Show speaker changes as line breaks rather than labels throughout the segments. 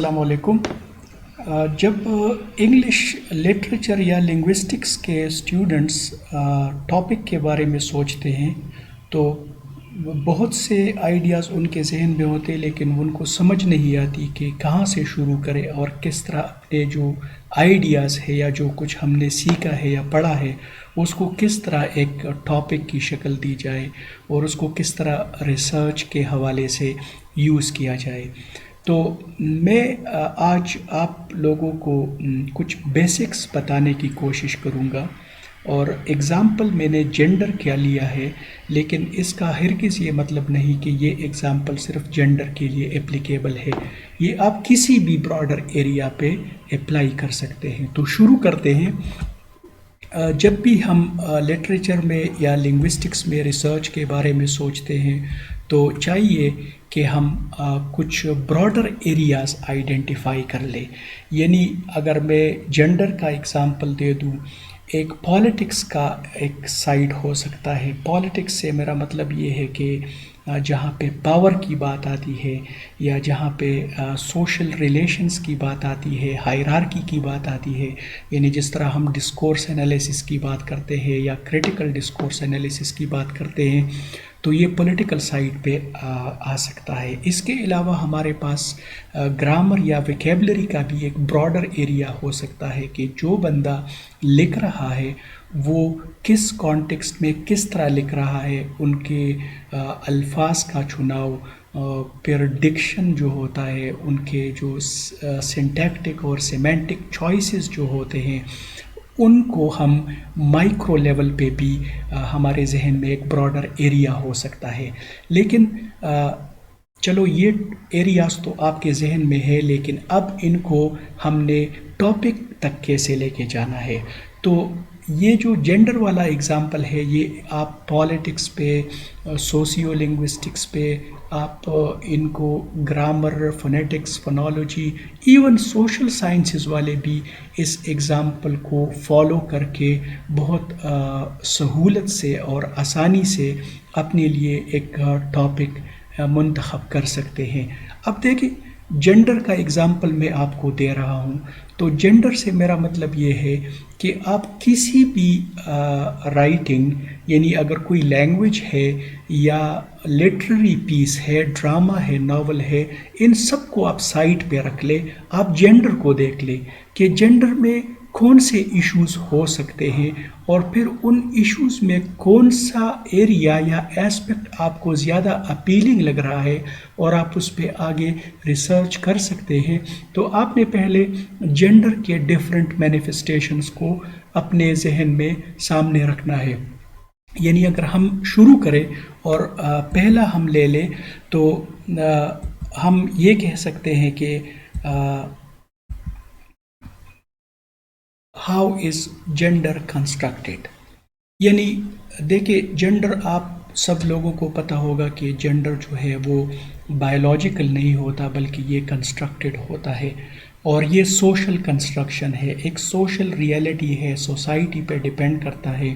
السلام علیکم۔ جب انگلش لٹریچر یا لنگوسٹکس کے اسٹوڈنٹس ٹاپک کے بارے میں سوچتے ہیں تو بہت سے آئیڈیاز ان کے ذہن میں ہوتے، لیکن ان کو سمجھ نہیں آتی کہ کہاں سے شروع کرے اور کس طرح اپنے جو آئیڈیاز ہے یا جو کچھ ہم نے سیکھا ہے یا پڑھا ہے اس کو کس طرح ایک ٹاپک کی شکل دی جائے اور اس کو کس طرح ریسرچ کے حوالے سے یوز کیا جائے۔ تو میں آج آپ لوگوں کو کچھ بیسکس بتانے کی کوشش کروں گا، اور اگزامپل میں نے جینڈر کیا لیا ہے، لیکن اس کا ہرگز یہ مطلب نہیں کہ یہ اگزامپل صرف جینڈر کے لیے اپلیکیبل ہے، یہ آپ کسی بھی براڈر ایریا پہ اپلائی کر سکتے ہیں۔ تو شروع کرتے ہیں۔ جب بھی ہم لٹریچر میں یا لنگوسٹکس میں ریسرچ کے بارے میں سوچتے ہیں تو چاہیے کہ ہم کچھ براڈر ایریاز آئیڈینٹیفائی کر لیں۔ یعنی اگر میں جینڈر کا اگزامپل دے دوں، ایک پالیٹکس کا ایک سائڈ ہو سکتا ہے۔ پالیٹکس سے میرا مطلب یہ ہے کہ جہاں پہ پاور کی بات آتی ہے یا جہاں پہ سوشل ریلیشنز کی بات آتی ہے، ہائرارکی کی بات آتی ہے، یعنی جس طرح ہم ڈسکورس انالیسس کی بات کرتے ہیں یا کریٹیکل ڈسکورس انالیسس کی بات کرتے ہیں، تو یہ پولیٹیکل سائڈ پہ آ سکتا ہے۔ اس کے علاوہ ہمارے پاس گرامر یا ویکیبلری کا بھی ایک براڈر ایریا ہو سکتا ہے کہ جو بندہ لکھ رہا ہے وہ کس کانٹیکسٹ میں کس طرح لکھ رہا ہے، ان کے الفاظ کا چناؤ، پھر ڈکشن جو ہوتا ہے، ان کے جو سنٹیکٹک اور سیمینٹک چوائسز جو ہوتے ہیں، ان کو ہم مائکرو لیول پہ بھی ہمارے ذہن میں ایک براڈر ایریا ہو سکتا ہے۔ لیکن چلو یہ ایریاز تو آپ کے ذہن میں ہے، لیکن اب ان کو ہم نے ٹاپک تک کیسے لے کے جانا ہے۔ تو یہ جو جینڈر والا اگزامپل ہے، یہ آپ پالیٹکس پہ، سوسیو لنگوسٹکس پہ، آپ ان کو grammar, phonetics, phonology, even social sciences والے بھی اس اگزامپل کو فالو کر کے بہت سہولت سے اور آسانی سے اپنے لیے ایک ٹاپک منتخب کر سکتے ہیں۔ اب دیکھیں، جینڈر کا اگزامپل میں آپ کو دے رہا ہوں، تو جینڈر سے میرا مطلب یہ ہے کہ آپ کسی بھی رائٹنگ، یعنی اگر کوئی لینگویج ہے یا لٹریری پیس ہے، ڈرامہ ہے، ناول ہے، ان سب کو آپ سائٹ پہ رکھ لیں، آپ جینڈر کو دیکھ لیں کہ جینڈر میں کون سے ایشوز ہو سکتے ہیں، اور پھر ان ایشوز میں کون سا ایریا یا ایسپیکٹ آپ کو زیادہ اپیلنگ لگ رہا ہے اور آپ اس پہ آگے ریسرچ کر سکتے ہیں۔ تو آپ نے پہلے جینڈر کے ڈیفرنٹ مینیفیسٹیشنز کو اپنے ذہن میں سامنے رکھنا ہے۔ یعنی اگر ہم شروع کریں اور پہلا ہم لے لیں تو ہم یہ کہہ سکتے ہیں کہ ہاؤ از جینڈر کنسٹرکٹیڈ۔ یعنی دیکھیں، جینڈر آپ سب لوگوں کو پتہ ہوگا کہ جینڈر جو ہے وہ بائیولوجیکل نہیں ہوتا، بلکہ یہ کنسٹرکٹیڈ ہوتا ہے، اور یہ سوشل کنسٹرکشن ہے، ایک سوشل ریئلٹی ہے، سوسائٹی پہ ڈیپینڈ کرتا ہے،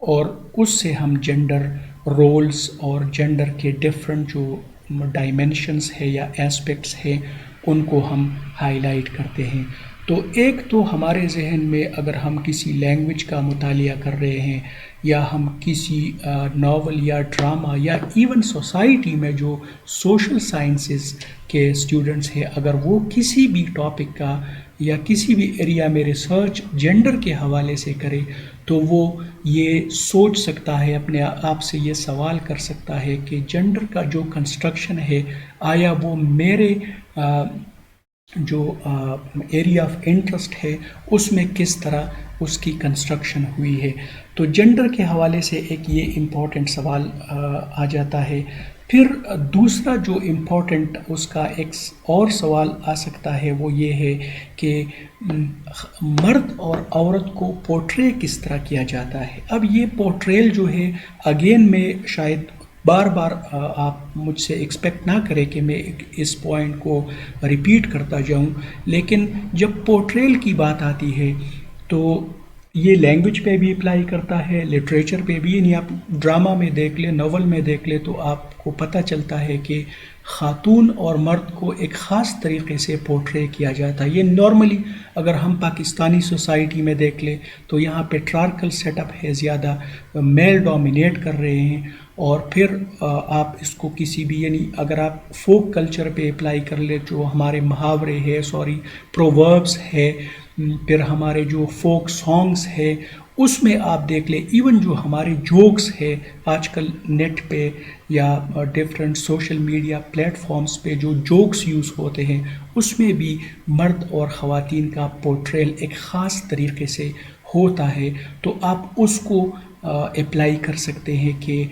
اور اس سے ہم جینڈر رولز اور جینڈر کے ڈیفرنٹ جو ڈائمینشنز ہے یا ایسپیکٹس ہیں ان کو ہم ہائی لائٹ کرتے ہیں۔ تو ایک تو ہمارے ذہن میں اگر ہم کسی لینگویج کا مطالعہ کر رہے ہیں یا ہم کسی ناول یا ڈرامہ یا ایون سوسائٹی میں جو سوشل سائنسز کے اسٹوڈنٹس ہیں، اگر وہ کسی بھی ٹاپک کا یا کسی بھی ایریا میں ریسرچ جینڈر کے حوالے سے کرے تو وہ یہ سوچ سکتا ہے، اپنے آپ سے یہ سوال کر سکتا ہے کہ جینڈر کا جو کنسٹرکشن ہے، آیا وہ میرے جو ایریا آف انٹرسٹ ہے اس میں کس طرح اس کی کنسٹرکشن ہوئی ہے۔ تو جینڈر کے حوالے سے ایک یہ امپورٹنٹ سوال آ جاتا ہے۔ پھر دوسرا جو امپورٹنٹ اس کا ایک اور سوال آ سکتا ہے وہ یہ ہے کہ مرد اور عورت کو پورٹرے کس طرح کیا جاتا ہے۔ اب یہ پورٹریل جو ہے، اگین میں شاید بار بار آپ مجھ سے ایکسپیکٹ نہ کریں کہ میں اس پوائنٹ کو ریپیٹ کرتا جاؤں، لیکن جب پورٹریل کی بات آتی ہے تو یہ لینگویج پہ بھی اپلائی کرتا ہے، لٹریچر پہ بھی، یعنی آپ ڈرامہ میں دیکھ لیں، ناول میں دیکھ لیں تو آپ کو پتہ چلتا ہے کہ خاتون اور مرد کو ایک خاص طریقے سے پورٹرے کیا جاتا ہے. یہ نارملی اگر ہم پاکستانی سوسائٹی میں دیکھ لیں تو یہاں پیٹرارکل سیٹ اپ ہے, زیادہ میل ڈومینیٹ کر رہے ہیں. اور پھر آپ اس کو کسی بھی, یعنی اگر آپ فوک کلچر پہ اپلائی کر لیں, جو ہمارے محاورے ہے, پرووربس ہے, پھر ہمارے جو فوک سانگس ہے, اس میں آپ دیکھ لیں, ایون جو ہمارے جوکس ہے آج کل نیٹ پہ یا different social media platforms پہ جو جوکس یوز ہوتے ہیں, اس میں بھی مرد اور خواتین کا پورٹریل ایک خاص طریقے سے ہوتا ہے. تو آپ اس کو اپلائی کر سکتے ہیں کہ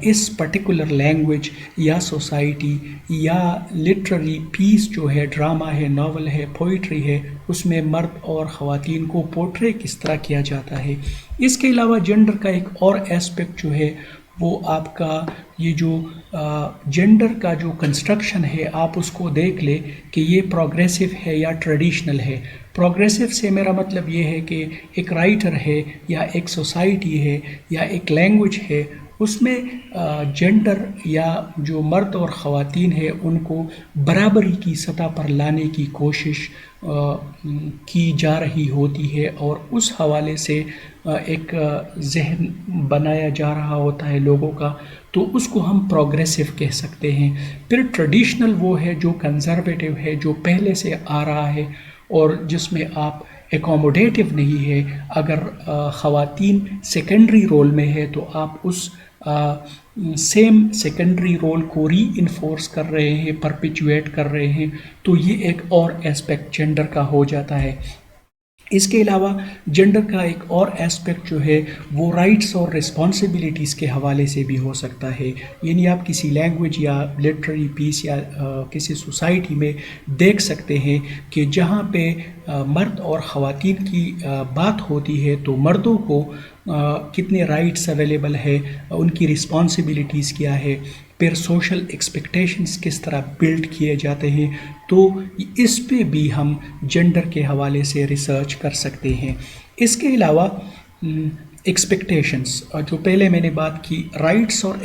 اس پرٹیکولر لینگویج یا سوسائٹی یا لٹریری پیس جو ہے, ڈرامہ ہے, ناول ہے, پوئٹری ہے, اس میں مرد اور خواتین کو پورٹرے کس طرح کیا جاتا ہے. اس کے علاوہ جینڈر کا ایک اور ایسپیکٹ جو ہے وہ آپ کا یہ جو جینڈر کا جو کنسٹرکشن ہے, آپ اس کو دیکھ لیں کہ یہ پروگریسو ہے یا ٹریڈیشنل ہے. پروگریسو سے میرا مطلب یہ ہے کہ ایک رائٹر ہے یا ایک سوسائٹی ہے یا ایک لینگویج ہے, اس میں جینڈر یا جو مرد اور خواتین ہے ان کو برابری کی سطح پر لانے کی کوشش کی جا رہی ہوتی ہے, اور اس حوالے سے ایک ذہن بنایا جا رہا ہوتا ہے لوگوں کا, تو اس کو ہم پروگریسو کہہ سکتے ہیں. پھر ٹریڈیشنل وہ ہے جو کنزرویٹو ہے, جو پہلے سے آ رہا ہے اور جس میں آپ ایکوموڈیٹو نہیں ہے. اگر خواتین سیکنڈری رول میں ہے تو آپ اس سیم سیکنڈری رول کو ری انفورس کر رہے ہیں, پرپیچویٹ کر رہے ہیں, تو یہ ایک اور ایسپیکٹ جینڈر کا ہو جاتا ہے. اس کے علاوہ جینڈر کا ایک اور ایسپیکٹ جو ہے وہ رائٹس اور رسپانسبلٹیز کے حوالے سے بھی ہو سکتا ہے. یعنی آپ کسی لینگویج یا لٹریری پیس یا کسی سوسائٹی میں دیکھ سکتے ہیں کہ جہاں پہ مرد اور خواتین کی بات ہوتی ہے تو مردوں کو کتنے رائٹس اویلیبل ہے, ان کی رسپانسبلٹیز کیا ہے, پھر سوشل ایکسپیکٹیشنز کس طرح بلڈ کیے جاتے ہیں. تو اس پہ بھی ہم جینڈر کے حوالے سے ریسرچ کر سکتے ہیں. اس کے علاوہ ایکسپیکٹیشنز, جو پہلے میں نے بات کی, رائٹس اور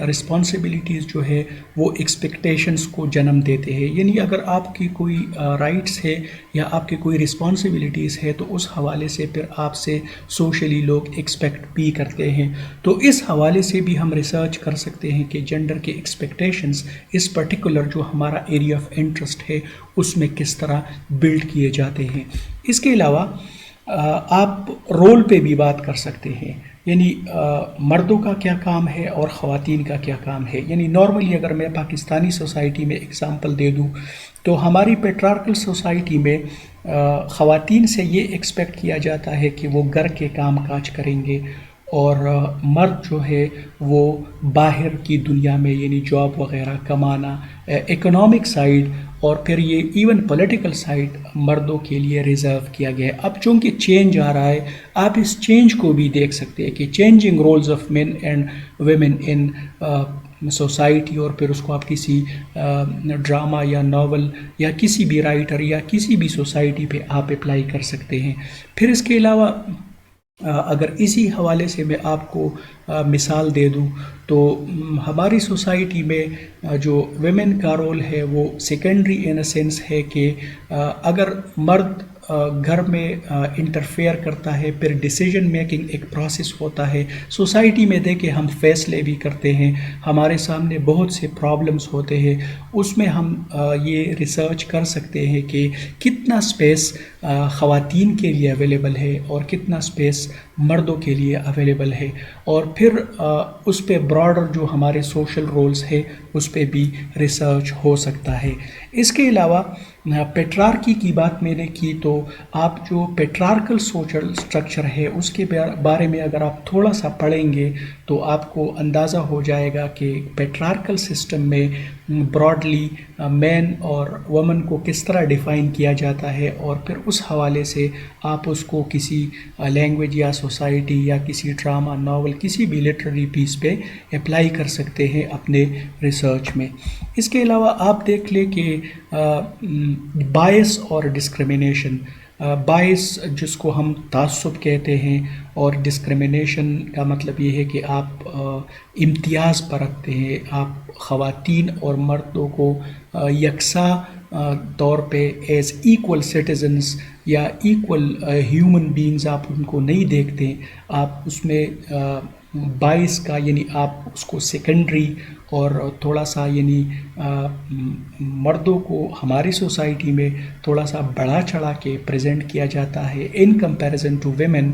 رسپانسبلٹیز جو ہے وہ ایکسپیکٹیشنز کو جنم دیتے ہیں. یعنی اگر آپ کی کوئی رائٹس ہے یا آپ کی کوئی رسپانسبلٹیز ہے تو اس حوالے سے پھر آپ سے سوشلی لوگ ایکسپیکٹ بھی کرتے ہیں. تو اس حوالے سے بھی ہم ریسرچ کر سکتے ہیں کہ جینڈر کے ایکسپیکٹیشنز اس پرٹیکولر جو ہمارا ایریا آف انٹرسٹ ہے اس میں کس طرح بلڈ کیے جاتے ہیں. اس کے علاوہ آپ رول پہ بھی بات کر سکتے ہیں, یعنی مردوں کا کیا کام ہے اور خواتین کا کیا کام ہے. یعنی نارملی اگر میں پاکستانی سوسائٹی میں اگزامپل دے دوں تو ہماری پیٹرارکل سوسائٹی میں خواتین سے یہ ایکسپیکٹ کیا جاتا ہے کہ وہ گھر کے کام کاج کریں گے, اور مرد جو ہے وہ باہر کی دنیا میں یعنی جاب وغیرہ کمانا, اکنامک سائیڈ اور پھر یہ ایون پولیٹیکل سائیڈ مردوں کے لیے ریزرو کیا گیا ہے. اب چونکہ چینج آ رہا ہے, آپ اس چینج کو بھی دیکھ سکتے ہیں کہ changing roles of men and women in society, اور پھر اس کو آپ کسی ڈرامہ یا ناول یا کسی بھی رائٹر یا کسی بھی سوسائٹی پہ آپ اپلائی کر سکتے ہیں. پھر اس کے علاوہ اگر اسی حوالے سے میں آپ کو مثال دے دوں تو ہماری سوسائٹی میں جو ویمن کا رول ہے وہ سیکنڈری ان اے سینس ہے کہ اگر مرد گھر میں انٹرفیئر کرتا ہے, پھر ڈیسیجن میکنگ ایک پروسیس ہوتا ہے. سوسائٹی میں دیکھیں ہم فیصلے بھی کرتے ہیں, ہمارے سامنے بہت سے پرابلمز ہوتے ہیں, اس میں ہم یہ ریسرچ کر سکتے ہیں کہ کتنا اسپیس خواتین کے لیے اویلیبل ہے اور کتنا اسپیس مردوں کے لیے اویلیبل ہے, اور پھر اس پہ براڈر جو ہمارے سوشل رولز ہے اس پہ بھی ریسرچ ہو سکتا ہے. اس کے علاوہ پیٹرارکی کی بات میں نے کی تو آپ جو پیٹرارکل سوشل سٹرکچر ہے اس کے بارے میں اگر آپ تھوڑا سا پڑھیں گے تو آپ کو اندازہ ہو جائے گا کہ پیٹرارکل سسٹم میں براڈلی مین اور وومن کو کس طرح ڈیفائن کیا جاتا ہے, اور پھر اس حوالے سے آپ اس کو کسی لینگویج یا سوسائٹی یا کسی ڈرامہ ناول کسی بھی لٹریری پیس پہ اپلائی کر سکتے ہیں اپنے ریسرچ میں. اس کے علاوہ آپ دیکھ لیں کہ بائس اور ڈسکریمنیشن, باعث جس کو ہم تعصب کہتے ہیں، اور ڈسکرمنیشن کا مطلب یہ ہے کہ آپ امتیاز برتتے ہیں، آپ خواتین اور مردوں کو یکساں طور پہ ایز ایکول سٹیزنز یا ایکول ہیومن بینگز آپ ان کو نہیں دیکھتے. آپ اس میں باعث کا یعنی آپ اس کو سیکنڈری اور تھوڑا سا یعنی مردوں کو ہماری سوسائٹی میں تھوڑا سا بڑھا چڑھا کے پریزنٹ کیا جاتا ہے ان کمپیریزن ٹو ویمن،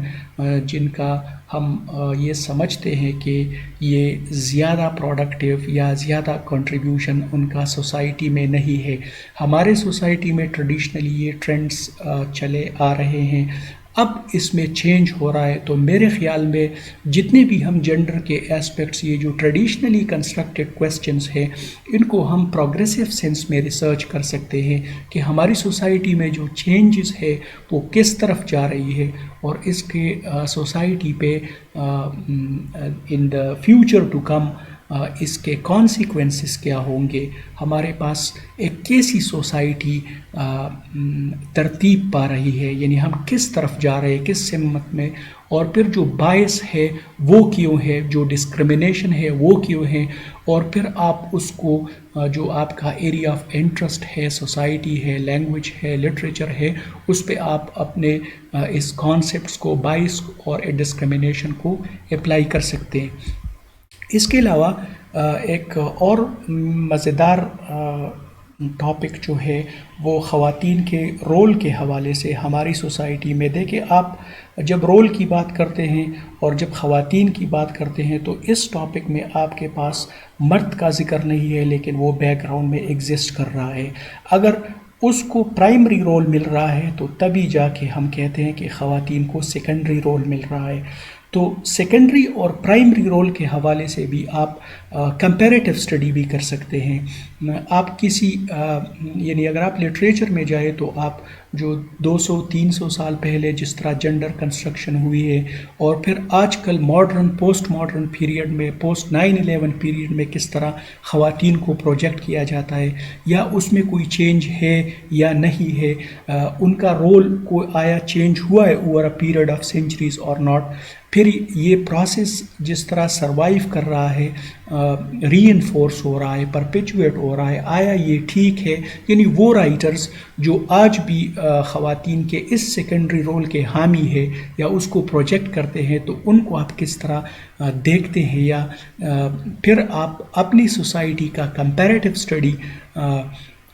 جن کا ہم یہ سمجھتے ہیں کہ یہ زیادہ پروڈکٹیو یا زیادہ کنٹریبیوشن ان کا سوسائٹی میں نہیں ہے. ہمارے سوسائٹی میں ٹریڈیشنلی یہ ٹرینڈس چلے آ رہے ہیں، اب اس میں چینج ہو رہا ہے. تو میرے خیال میں جتنے بھی ہم جینڈر کے ایسپیکٹس، یہ جو ٹریڈیشنلی کنسٹرکٹیڈ کویسچنس ہیں، ان کو ہم پروگریسو سینس میں ریسرچ کر سکتے ہیں کہ ہماری سوسائٹی میں جو چینجز ہے وہ کس طرف جا رہی ہے، اور اس کے سوسائٹی پہ ان دا فیوچر ٹو کم اس کے کانسیکوینسز کیا ہوں گے. ہمارے پاس ایک کیسی سوسائٹی ترتیب پا رہی ہے، یعنی ہم کس طرف جا رہے ہیں، کس سمت میں، اور پھر جو باعث ہے وہ کیوں ہے، جو ڈسکرمنیشن ہے وہ کیوں ہے، اور پھر آپ اس کو جو آپ کا ایریا آف انٹرسٹ ہے، سوسائٹی ہے، لینگویج ہے، لٹریچر ہے، اس پہ آپ اپنے اس کانسیپٹس کو، باعث اور ڈسکرمنیشن کو اپلائی کر سکتے ہیں. اس کے علاوہ ایک اور مزیدار ٹاپک جو ہے وہ خواتین کے رول کے حوالے سے ہماری سوسائٹی میں. دیکھیں، آپ جب رول کی بات کرتے ہیں اور جب خواتین کی بات کرتے ہیں تو اس ٹاپک میں آپ کے پاس مرد کا ذکر نہیں ہے، لیکن وہ بیک گراؤنڈ میں ایگزسٹ کر رہا ہے. اگر اس کو پرائمری رول مل رہا ہے تو تبھی جا کے ہم کہتے ہیں کہ خواتین کو سیکنڈری رول مل رہا ہے. تو سیکنڈری اور پرائمری رول کے حوالے سے بھی آپ کمپیریٹیو اسٹڈی بھی کر سکتے ہیں. آپ کسی یعنی اگر آپ لٹریچر میں جائیں تو آپ جو 200-300 سال پہلے جس طرح جنڈر کنسٹرکشن ہوئی ہے، اور پھر آج کل ماڈرن پوسٹ ماڈرن پیریڈ میں، پوسٹ 9/11 پیریڈ میں کس طرح خواتین کو پروجیکٹ کیا جاتا ہے، یا اس میں کوئی چینج ہے یا نہیں ہے، ان کا رول کو آیا چینج ہوا ہے over a period of centuries اور ناٹ. پھر یہ پروسیس جس طرح سروائیو کر رہا ہے، ری انفورس ہو رہا ہے، پرپیچویٹ ہو رہا ہے، آیا یہ ٹھیک ہے؟ یعنی وہ رائٹرز جو آج بھی خواتین کے اس سیکنڈری رول کے حامی ہے یا اس کو پروجیکٹ کرتے ہیں، تو ان کو آپ کس طرح دیکھتے ہیں، یا پھر آپ اپنی سوسائٹی کا کمپیریٹیو اسٹڈی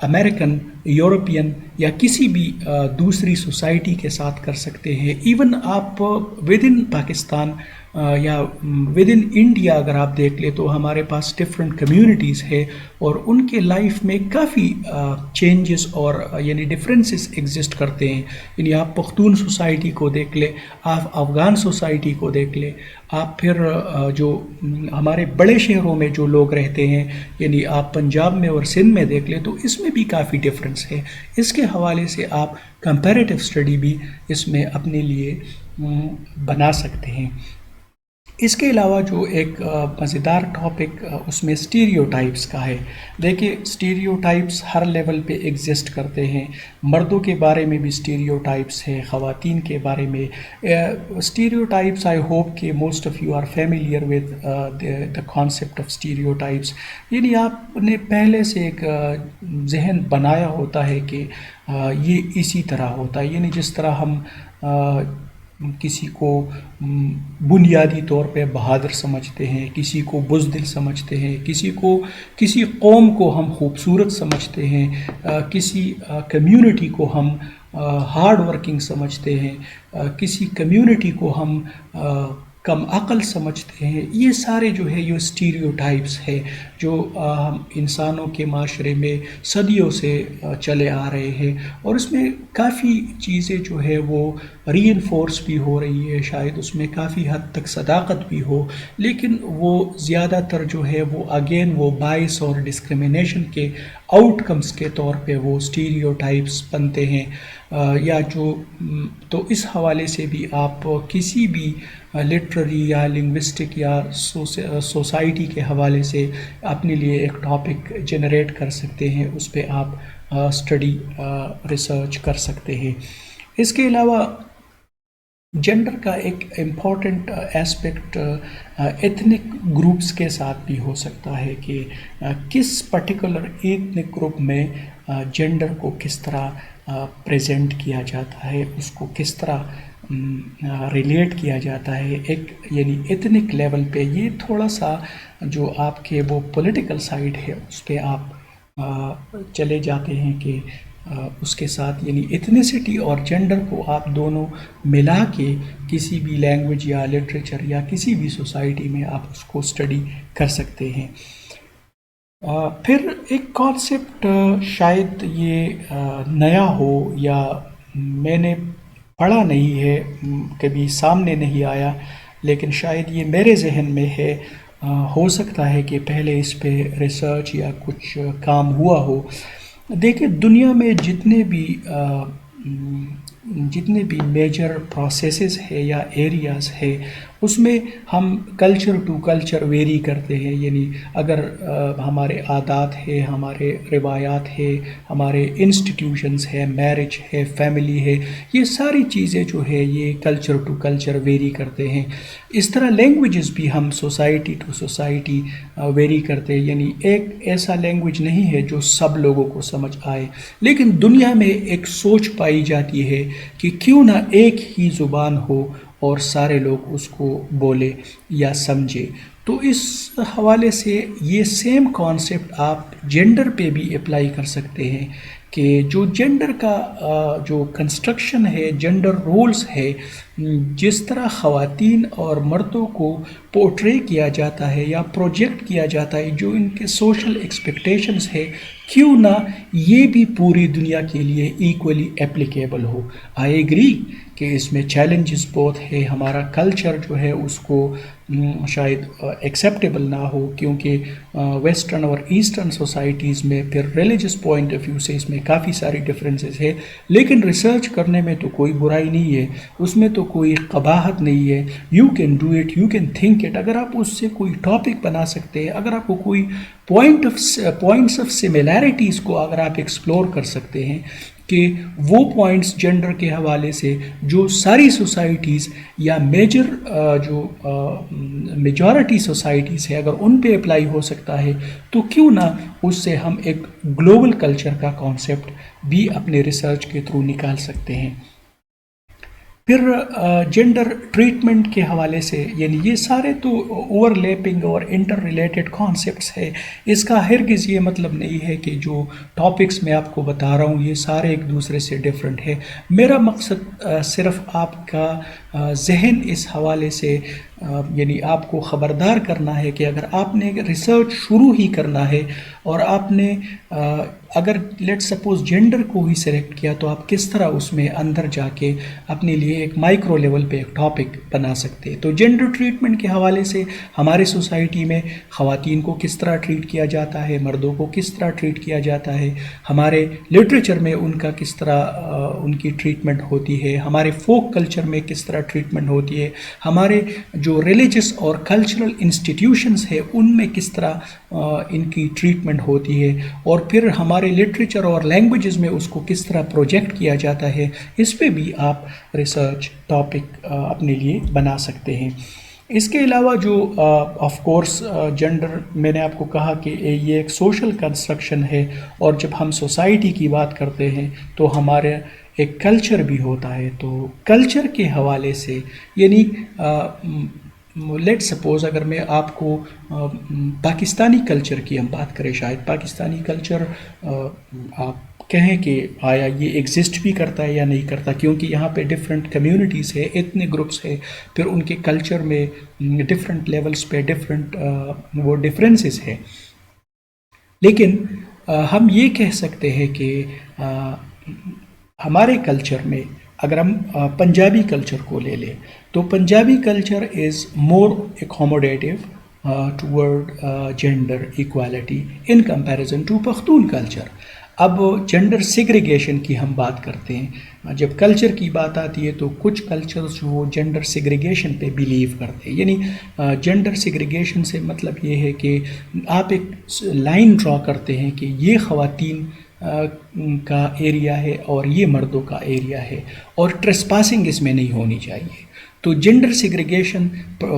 امریکن، یورپین یا کسی بھی دوسری سوسائٹی کے ساتھ کر سکتے ہیں. ایون آپ ود ان پاکستان یا ود ان انڈیا اگر آپ دیکھ لیں تو ہمارے پاس ڈفرینٹ کمیونٹیز ہے، اور ان کے لائف میں کافی چینجز اور یعنی ڈفرینسز ایگزسٹ کرتے ہیں. یعنی آپ پختون سوسائٹی کو دیکھ لیں، آپ افغان سوسائٹی کو دیکھ لیں، آپ پھر جو ہمارے بڑے شہروں میں جو لوگ رہتے ہیں، یعنی آپ پنجاب میں اور سندھ میں دیکھ لیں، تو اس میں بھی کافی ڈفرینس ہے. اس کے حوالے سے آپ کمپیریٹیو اسٹڈی بھی اس میں اپنے لیے بنا سکتے ہیں. اس کے علاوہ جو ایک مزیدار ٹاپک اس میں اسٹیریوٹائپس کا ہے. دیکھیے، اسٹیریوٹائپس ہر لیول پہ ایگزسٹ کرتے ہیں. مردوں کے بارے میں بھی اسٹیریوٹائپس ہے، خواتین کے بارے میں اسٹیریوٹائپس. آئی ہوپ کہ most of you are familiar with the concept of stereotypes. یعنی آپ نے پہلے سے ایک ذہن بنایا ہوتا ہے کہ یہ اسی طرح ہوتا ہے. یعنی جس طرح ہم کسی کو بنیادی طور پہ بہادر سمجھتے ہیں، کسی کو بزدل سمجھتے ہیں، کسی قوم کو ہم خوبصورت سمجھتے ہیں، کسی کمیونٹی کو ہم ہارڈ ورکنگ سمجھتے ہیں، کسی کمیونٹی کو ہم کم عقل سمجھتے ہیں. یہ سارے جو ہے یہ اسٹیریوٹائپس ہے جو انسانوں کے معاشرے میں صدیوں سے چلے آ رہے ہیں، اور اس میں کافی چیزیں جو ہے وہ ری انفورس بھی ہو رہی ہے. شاید اس میں کافی حد تک صداقت بھی ہو، لیکن وہ زیادہ تر جو ہے وہ اگین وہ باعث اور ڈسکرمنیشن کے آؤٹ کمز کے طور پہ وہ اسٹیریوٹائپس بنتے ہیں. یا جو تو اس حوالے سے بھی آپ کسی بھی لٹریری یا لنگوسٹک یا سوسائٹی کے حوالے سے اپنے لیے ایک ٹاپک جنریٹ کر سکتے ہیں، اس پہ آپ اسٹڈی ریسرچ کر سکتے ہیں. اس کے علاوہ جینڈر کا ایک امپورٹنٹ ایسپیکٹ ایتھنک گروپس کے ساتھ بھی ہو سکتا ہے کہ کس پرٹیکولر ایتھنک گروپ میں جینڈر کو کس طرح پریزنٹ کیا جاتا ہے، اس کو کس طرح ریلیٹ کیا جاتا ہے ایک یعنی ایتھنک لیول پہ. یہ تھوڑا سا جو آپ کے وہ پولیٹیکل سائڈ ہے اس پہ آپ چلے جاتے ہیں کہ اس کے ساتھ یعنی ایتھنیسٹی اور جینڈر کو آپ دونوں ملا کے کسی بھی لینگویج یا لٹریچر یا کسی بھی سوسائٹی میں آپ اس کو اسٹڈی کر سکتے ہیں. پھر ایک کانسیپٹ شاید یہ نیا ہو یا میں نے پڑھا نہیں ہے، کبھی سامنے نہیں آیا، لیکن شاید یہ میرے ذہن میں ہے، ہو سکتا ہے کہ پہلے اس پہ ریسرچ یا کچھ کام ہوا ہو. دیکھیں دنیا میں جتنے بھی میجر پروسیسز ہے یا ایریاز ہے اس میں ہم کلچر ٹو کلچر ویری کرتے ہیں. یعنی اگر ہمارے عادات ہے، ہمارے روایات ہے، ہمارے انسٹیٹیوشنز ہے، میرج ہے، فیملی ہے، یہ ساری چیزیں جو ہے یہ کلچر ٹو کلچر ویری کرتے ہیں. اس طرح لینگویجز بھی ہم سوسائٹی ٹو سوسائٹی ویری کرتے ہیں. یعنی ایک ایسا لینگویج نہیں ہے جو سب لوگوں کو سمجھ آئے، لیکن دنیا میں ایک سوچ پائی جاتی ہے کہ کیوں نہ ایک ہی زبان ہو اور سارے لوگ اس کو بولے یا سمجھے. تو اس حوالے سے یہ سیم کانسیپٹ آپ جینڈر پہ بھی اپلائی کر سکتے ہیں کہ جو جینڈر کا جو کنسٹرکشن ہے، جینڈر رولز ہے، جس طرح خواتین اور مردوں کو پورٹرے کیا جاتا ہے یا پروجیکٹ کیا جاتا ہے، جو ان کے سوشل ایکسپیکٹیشنز ہے، کیوں نہ یہ بھی پوری دنیا کے لیے equally applicable who. I agree کہ اس میں چیلنجز بہت ہے، ہمارا کلچر جو ہے اس کو شاید ایکسیپٹیبل نہ ہو، کیونکہ ویسٹرن اور ایسٹرن سوسائٹیز میں پھر ریلیجس پوائنٹ آف ویو سے اس میں کافی ساری ڈفرینسز ہے. لیکن ریسرچ کرنے میں تو کوئی برائی نہیں ہے، اس میں تو کوئی قباحت نہیں ہے. You can do it, you can think it. اگر آپ اس سے کوئی ٹاپک بنا سکتے ہیں، اگر آپ کو کوئی پوائنٹس آف سملیرٹیز کو اگر آپ ایکسپلور کر سکتے ہیں کہ وہ پوائنٹس جینڈر کے حوالے سے جو ساری سوسائٹیز یا جو میجورٹی سوسائٹیز ہے اگر ان پہ اپلائی ہو سکتا ہے، تو کیوں نہ اس سے ہم ایک گلوبل کلچر کا کانسیپٹ بھی اپنے ریسرچ کے تھرو نکال سکتے ہیں. پھر جینڈر ٹریٹمنٹ کے حوالے سے یعنی یہ سارے تو اوور لیپنگ اور انٹر ریلیٹڈ کانسیپٹس ہے. اس کا ہرگز یہ مطلب نہیں ہے کہ جو ٹاپکس میں آپ کو بتا رہا ہوں یہ سارے ایک دوسرے سے ڈیفرنٹ ہے. میرا مقصد صرف آپ کا ذہن اس حوالے سے یعنی آپ کو خبردار کرنا ہے کہ اگر آپ نے ریسرچ شروع ہی کرنا ہے اور آپ نے اگر لیٹ سپوز جینڈر کو ہی سلیکٹ کیا، تو آپ کس طرح اس میں اندر جا کے اپنے لیے ایک مائکرو لیول پہ ایک ٹاپک بنا سکتے. تو جینڈر ٹریٹمنٹ کے حوالے سے ہمارے سوسائٹی میں خواتین کو کس طرح ٹریٹ کیا جاتا ہے، مردوں کو کس طرح ٹریٹ کیا جاتا ہے، ہمارے لٹریچر میں ان کا کس طرح ان کی ٹریٹمنٹ ہوتی ہے، ہمارے فوک کلچر میں کس طرح ٹریٹمنٹ ہوتی ہے، ہمارے جو ریلیجس اور کلچرل انسٹیٹیوشنز ہے ان میں کس طرح ان کی ٹریٹمنٹ ہوتی ہے، اور پھر ہمارے لٹریچر اور لینگویجز میں اس کو کس طرح پروجیکٹ کیا جاتا ہے. اس پہ بھی آپ ریسرچ ٹاپک اپنے لیے بنا سکتے ہیں. اس کے علاوہ جو آف کورس جینڈر میں نے آپ کو کہا کہ یہ ایک سوشل کنسٹرکشن ہے، اور جب ہم سوسائٹی کی بات کرتے ہیں تو ہمارے ایک کلچر بھی ہوتا ہے. تو کلچر کے حوالے سے یعنی لیٹ سپوز اگر میں آپ کو پاکستانی کلچر کی ہم بات کریں، شاید پاکستانی کلچر آپ کہیں کہ آیا یہ ایگزسٹ بھی کرتا ہے یا نہیں کرتا، کیونکہ یہاں پہ ڈفرینٹ کمیونٹیز ہے، ایتھنک گروپس ہے، پھر ان کے کلچر میں ڈفرینٹ لیولز پہ ڈفرینٹ وہ ڈفرینسز ہے. لیکن ہم یہ کہہ سکتے ہیں کہ ہمارے کلچر میں اگر ہم پنجابی کلچر کو لے لیں تو Punjabi culture is more accommodative toward gender equality in comparison to Pakhtun culture. اب جینڈر سیگریگیشن کی ہم بات کرتے ہیں، جب کلچر کی بات آتی ہے تو کچھ کلچرز جو جینڈر سیگریگیشن پہ بیلیو کرتے ہیں. یعنی جینڈر سیگریگیشن سے مطلب یہ ہے کہ آپ ایک لائن ڈرا کرتے ہیں کہ یہ خواتین کا ایریا ہے اور یہ مردوں کا ایریا ہے، اور ٹریسپاسنگ اس میں نہیں ہونی چاہیے. تو جنڈر سیگریگیشن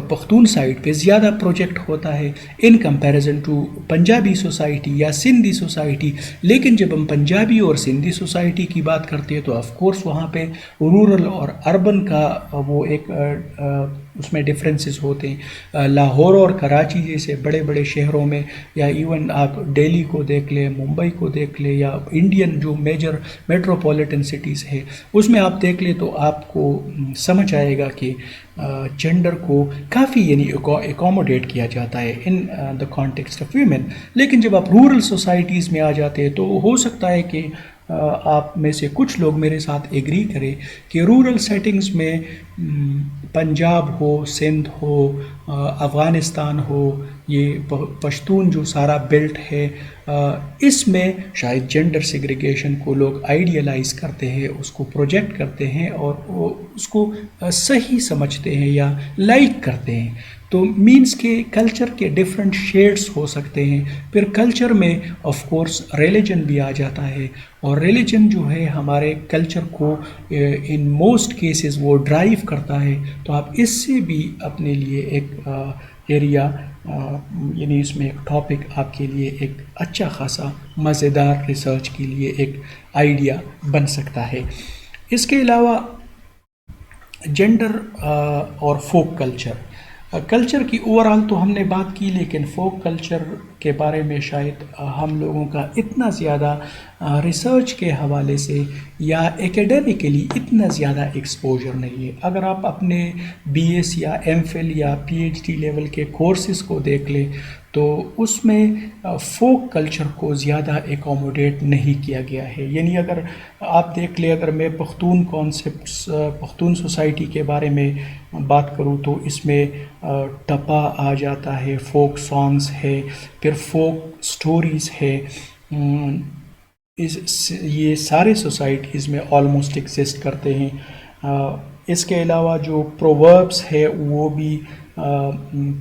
پختون سائٹ پہ زیادہ پروجیکٹ ہوتا ہے in comparison to Punjabi society یا سندھی سوسائٹی. لیکن جب ہم پنجابی اور سندھی سوسائٹی کی بات کرتے ہیں تو آف کورس وہاں پہ رورل اور اربن کا وہ ایک اس میں ڈفرینسز ہوتے ہیں. لاہور اور کراچی جیسے بڑے بڑے شہروں میں، یا ایون آپ دہلی کو دیکھ لیں، ممبئی کو دیکھ لیں، یا انڈین جو میجر میٹروپولیٹن سٹیز ہے اس میں آپ دیکھ لیں تو آپ کو سمجھ آئے گا کہ جینڈر کو کافی یعنی اکوموڈیٹ کیا جاتا ہے ان دا کانٹیکسٹ آف ویمن. لیکن جب آپ رورل سوسائٹیز میں آ جاتے ہیں تو ہو سکتا ہے کہ آپ میں سے کچھ لوگ میرے ساتھ ایگری کریں کہ رورل سیٹنگز میں پنجاب ہو، سندھ ہو، افغانستان ہو، یہ پشتون جو سارا بیلٹ ہے، اس میں شاید جینڈر سیگریگیشن کو لوگ آئیڈیلائز کرتے ہیں، اس کو پروجیکٹ کرتے ہیں اور اس کو صحیح سمجھتے ہیں یا لائک کرتے ہیں. تو مینس کہ کلچر کے ڈفرینٹ شیڈز ہو سکتے ہیں. پھر کلچر میں آف کورس ریلیجن بھی آ جاتا ہے، اور ریلیجن جو ہے ہمارے کلچر کو ان موسٹ کیسز وہ ڈرائیو کرتا ہے. تو آپ اس سے بھی اپنے لیے ایک ایریا یعنی اس میں ایک ٹاپک آپ کے لیے ایک اچھا خاصا مزیدار ریسرچ کے لیے ایک آئیڈیا بن سکتا ہے. اس کے علاوہ جینڈر اور فوک کلچر کی اوورآل تو ہم نے بات کی، لیکن فوک کلچر کے بارے میں شاید ہم لوگوں کا اتنا زیادہ ریسرچ کے حوالے سے یا ایکیڈیمکلی اتنا زیادہ ایکسپوجر نہیں ہے. اگر آپ اپنے بی ایس یا ایم فل یا پی ایچ ڈی لیول کے کورسز کو دیکھ لیں تو اس میں فوک کلچر کو زیادہ ایکوموڈیٹ نہیں کیا گیا ہے. یعنی اگر آپ دیکھ لیں، اگر میں پختون کانسیپٹس پختون سوسائٹی کے بارے میں بات کروں تو اس میں ٹپا آ جاتا ہے، فوک سانگز ہے، پھر فوک سٹوریز ہے. یہ سارے سوسائٹیز میں آلموسٹ ایگزسٹ کرتے ہیں. اس کے علاوہ جو پرووربس ہے وہ بھی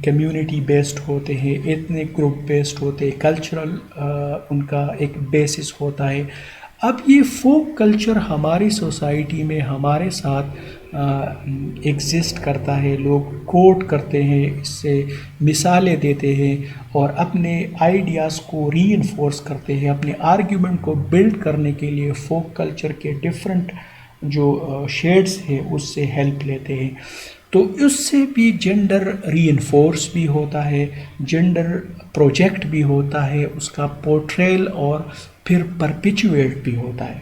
کمیونٹی بیسڈ ہوتے ہیں، ایتھنک گروپ بیسڈ ہوتے ہیں، کلچرل ان کا ایک بیسس ہوتا ہے. اب یہ فوک کلچر ہماری سوسائٹی میں ہمارے ساتھ ایگزسٹ کرتا ہے، لوگ کوٹ کرتے ہیں، اس سے مثالیں دیتے ہیں اور اپنے آئیڈیاز کو ری انفورس کرتے ہیں. اپنے آرگیومنٹ کو بلڈ کرنے کے لیے فوک کلچر کے ڈفرینٹ جو شیڈز ہیں اس سے ہیلپ لیتے ہیں. تو اس سے بھی جینڈر ری انفورس بھی ہوتا ہے، جینڈر پروجیکٹ بھی ہوتا ہے، اس کا پورٹریل اور پھر پرپیچویٹ بھی ہوتا ہے.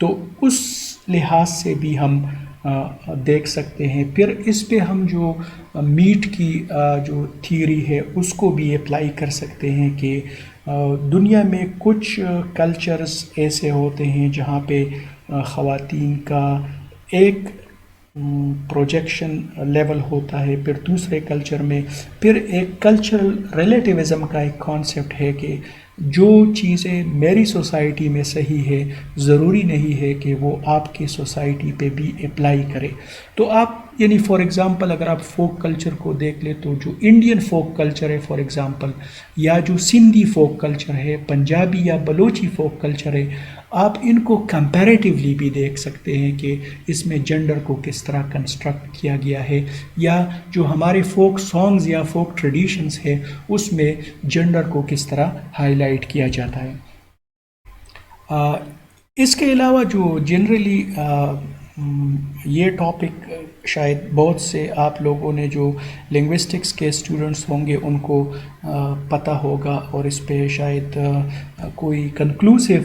تو اس لحاظ سے بھی ہم دیکھ سکتے ہیں. پھر اس پہ ہم جو میٹ کی جو تھیوری ہے اس کو بھی اپلائی کر سکتے ہیں کہ دنیا میں کچھ کلچرز ایسے ہوتے ہیں جہاں پہ خواتین کا ایک پروجیکشن لیول ہوتا ہے، پھر دوسرے کلچر میں پھر ایک کلچرل ریلیٹیوزم کا ایک کانسیپٹ ہے کہ جو چیزیں میری سوسائٹی میں صحیح ہے ضروری نہیں ہے کہ وہ آپ کی سوسائٹی پہ بھی اپلائی کرے. تو آپ یعنی فار ایگزامپل اگر آپ فوک کلچر کو دیکھ لیں تو جو انڈین فوک کلچر ہے فار ایگزامپل، یا جو سندھی فوک کلچر ہے، پنجابی یا بلوچی فوک کلچر ہے، آپ ان کو کمپیریٹیولی بھی دیکھ سکتے ہیں کہ اس میں جینڈر کو کس طرح کنسٹرکٹ کیا گیا ہے، یا جو ہمارے فوک سانگز یا فوک ٹریڈیشنز ہے اس میں جینڈر کو کس طرح ہائی لائٹ کیا جاتا ہے. اس کے علاوہ جو جنرلی یہ ٹاپک شاید بہت سے آپ لوگوں نے جو لنگوسٹکس کے اسٹوڈنٹس ہوں گے ان کو پتہ ہوگا، اور اس پہ شاید کوئی کنکلوسیو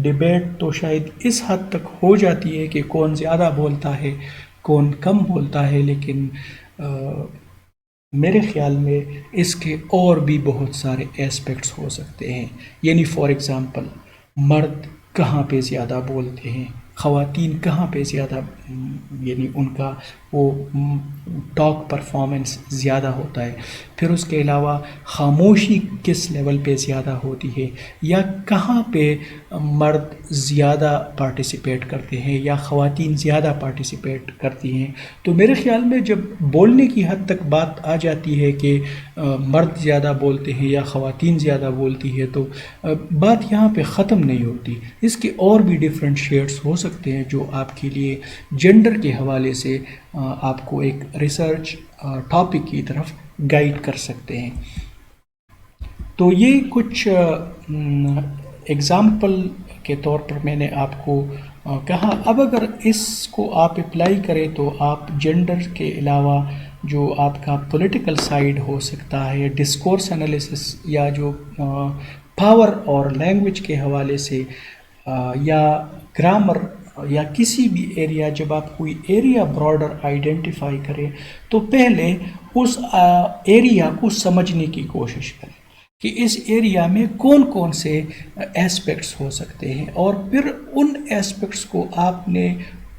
ڈیبیٹ تو شاید اس حد تک ہو جاتی ہے کہ کون زیادہ بولتا ہے کون کم بولتا ہے. لیکن میرے خیال میں اس کے اور بھی بہت سارے ایسپیکٹس ہو سکتے ہیں. یعنی فار ایگزامپل مرد کہاں پہ زیادہ بولتے ہیں، خواتین کہاں پہ زیادہ یعنی ان کا وہ ٹاک پرفارمنس زیادہ ہوتا ہے، پھر اس کے علاوہ خاموشی کس لیول پہ زیادہ ہوتی ہے، یا کہاں پہ مرد زیادہ پارٹیسپیٹ کرتے ہیں یا خواتین زیادہ پارٹیسپیٹ کرتی ہیں۔ تو میرے خیال میں جب بولنے کی حد تک بات آ جاتی ہے کہ مرد زیادہ بولتے ہیں یا خواتین زیادہ بولتی ہے، تو بات یہاں پہ ختم نہیں ہوتی۔ اس کے اور بھی ڈفرینٹ شیڈس ہو سکتے ہیں جو آپ کے لیے جینڈر کے حوالے سے آپ کو ایک ریسرچ ٹاپک کی طرف گائیڈ کر سکتے ہیں۔ تو یہ کچھ ایگزامپل کے طور پر میں نے آپ کو کہا۔ اب اگر اس کو آپ اپلائی کریں تو آپ جینڈر کے علاوہ جو آپ کا پولیٹیکل سائیڈ ہو سکتا ہے، ڈسکورس انالیسس، یا جو پاور اور لینگویج کے حوالے سے یا گرامر یا کسی بھی ایریا، جب آپ کوئی ایریا براڈر آئیڈینٹیفائی کریں تو پہلے اس ایریا کو سمجھنے کی کوشش کریں کہ اس ایریا میں کون کون سے ایسپیکٹس ہو سکتے ہیں، اور پھر ان ایسپیکٹس کو آپ نے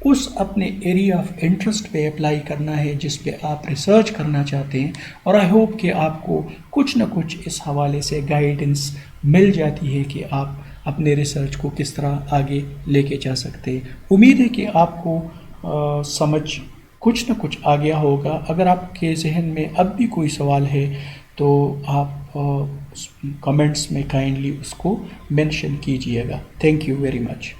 اس اپنے ایریا آف انٹرسٹ پہ اپلائی کرنا ہے جس پہ آپ ریسرچ کرنا چاہتے ہیں۔ اور آئی ہوپ کہ آپ کو کچھ نہ کچھ اس حوالے سے گائیڈنس مل جاتی ہے کہ آپ اپنے ریسرچ کو کس طرح آگے لے کے جا سکتے ہیں۔ امید ہے کہ آپ کو سمجھ کچھ نہ کچھ آ گیا ہوگا۔ اگر آپ کے ذہن میں اب بھی کوئی سوال ہے تو آپ کمنٹس میں کائنڈلی اس کو مینشن کیجیے گا۔ Thank you very much.